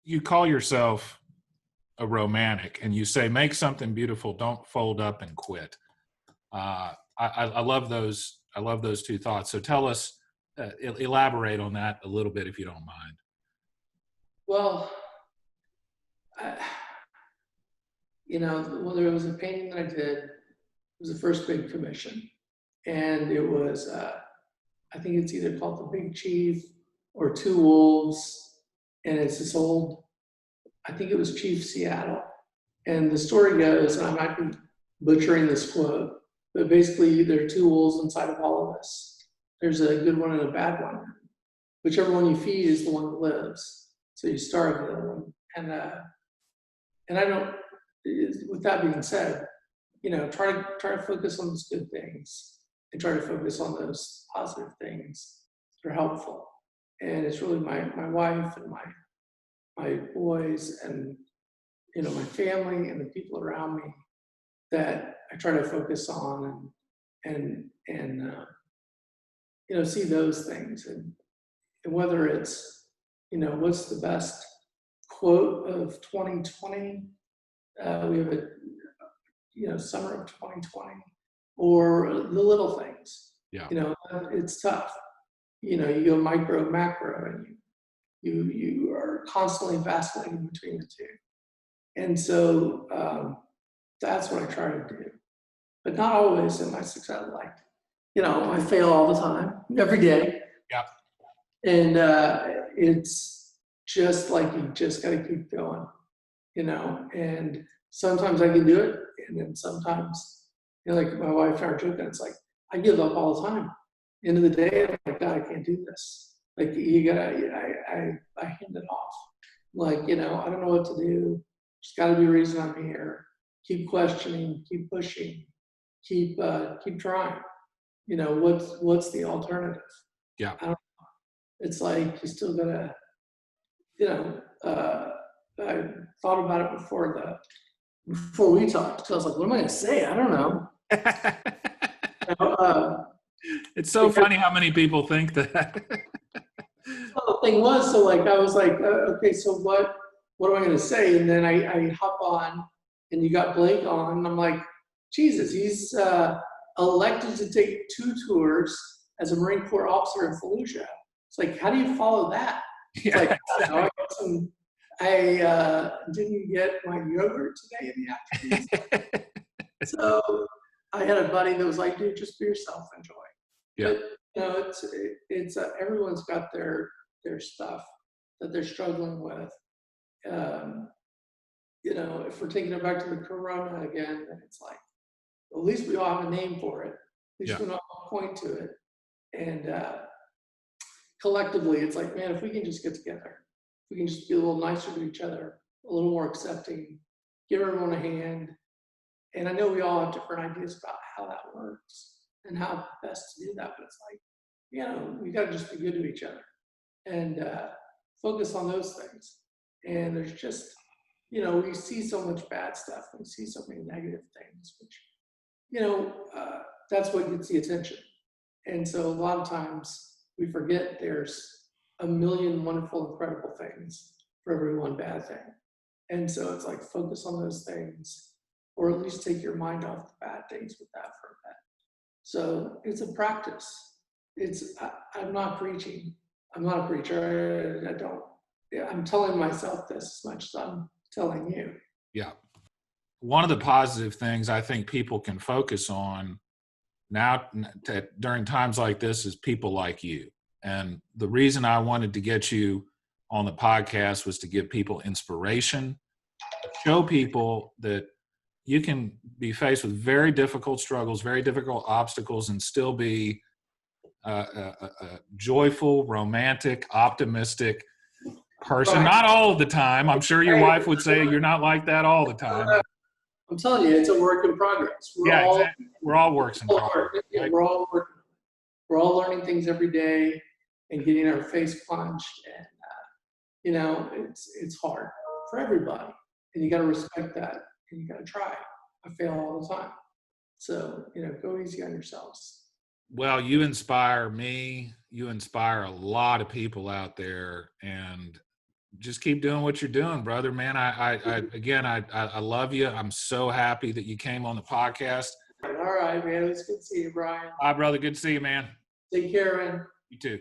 you call yourself a romantic, and you say, make something beautiful, don't fold up and quit. I love those. I love those two thoughts. So tell us, elaborate on that a little bit, if you don't mind. Well, I, there was a painting that I did. It was the first big commission, and it was, I think it's either called The Big Chief or Two Wolves, and it's this old, I think it was Chief Seattle. And the story goes, and I might be butchering this quote, but basically there are two wolves inside of all of us. There's a good one and a bad one. Whichever one you feed is the one that lives. So you starve the other one. And I don't, with that being said, try to focus on those good things and try to focus on those positive things that are helpful. And it's really my wife and my boys and my family and the people around me that I try to focus on and see those things, and whether it's what's the best quote of 2020, we have a summer of 2020, or the little things. Yeah. It's tough. You go micro, macro, and you are constantly vacillating between the two. And so that's what I try to do. But not always am I successful. I fail all the time, every day. Yeah. And it's just like you just got to keep going, and sometimes I can do it. And then sometimes, like my wife and I are joking, it's like, I give up all the time. End of the day, I'm like, God, I can't do this. Like, you gotta, I hand it off. Like, I don't know what to do. There's got to be a reason I'm here. Keep questioning, keep pushing, keep trying. What's the alternative? Yeah. I don't know. It's like you still gotta, I thought about it before we talked. So I was like, what am I gonna say? I don't know. It's so funny how many people think that. Well, the thing was, so I was like, okay, so what am I going to say? And then I hop on, and you got Blake on, and I'm like, Jesus, he's elected to take 2 tours as a Marine Corps officer in Fallujah. It's like, how do you follow that? It's Yeah, like, I didn't get my yogurt today in the afternoon. So I had a buddy that was like, dude, just be yourself, enjoy. Yeah. But it's everyone's got their stuff that they're struggling with. If we're taking it back to the corona again, then it's like, at least we all have a name for it. At least we all point to it. And collectively, it's like, man, if we can just get together, if we can just be a little nicer to each other, a little more accepting, give everyone a hand. And I know we all have different ideas about how that works and how best to do that, but it's like, we got to just be good to each other and focus on those things. And there's just, we see so much bad stuff. We see so many negative things, which, that's what gets the attention. And so a lot of times we forget there's a million wonderful, incredible things for every one bad thing. And so it's like, focus on those things, or at least take your mind off the bad things with that for a bit. So it's a practice. I'm not preaching. I'm not a preacher. I'm telling myself this as much as I'm telling you. Yeah. One of the positive things I think people can focus on now during times like this is people like you. And the reason I wanted to get you on the podcast was to give people inspiration, show people that you can be faced with very difficult struggles, very difficult obstacles, and still be a joyful, romantic, optimistic person. Right. Not all of the time. I'm sure your wife would say you're not like that all the time. I'm telling you, it's a work in progress. Exactly. We're all works in progress. Right? We're all working. We're all learning things every day and getting our face punched. And, it's hard for everybody. And you got to respect that. And you got to try. I fail all the time. So, go easy on yourselves. Well, you inspire me. You inspire a lot of people out there. And just keep doing what you're doing, brother, man. I love you. I'm so happy that you came on the podcast. All right, man. It's good to see you, Brian. Bye, brother. Good to see you, man. Take care, man. You too.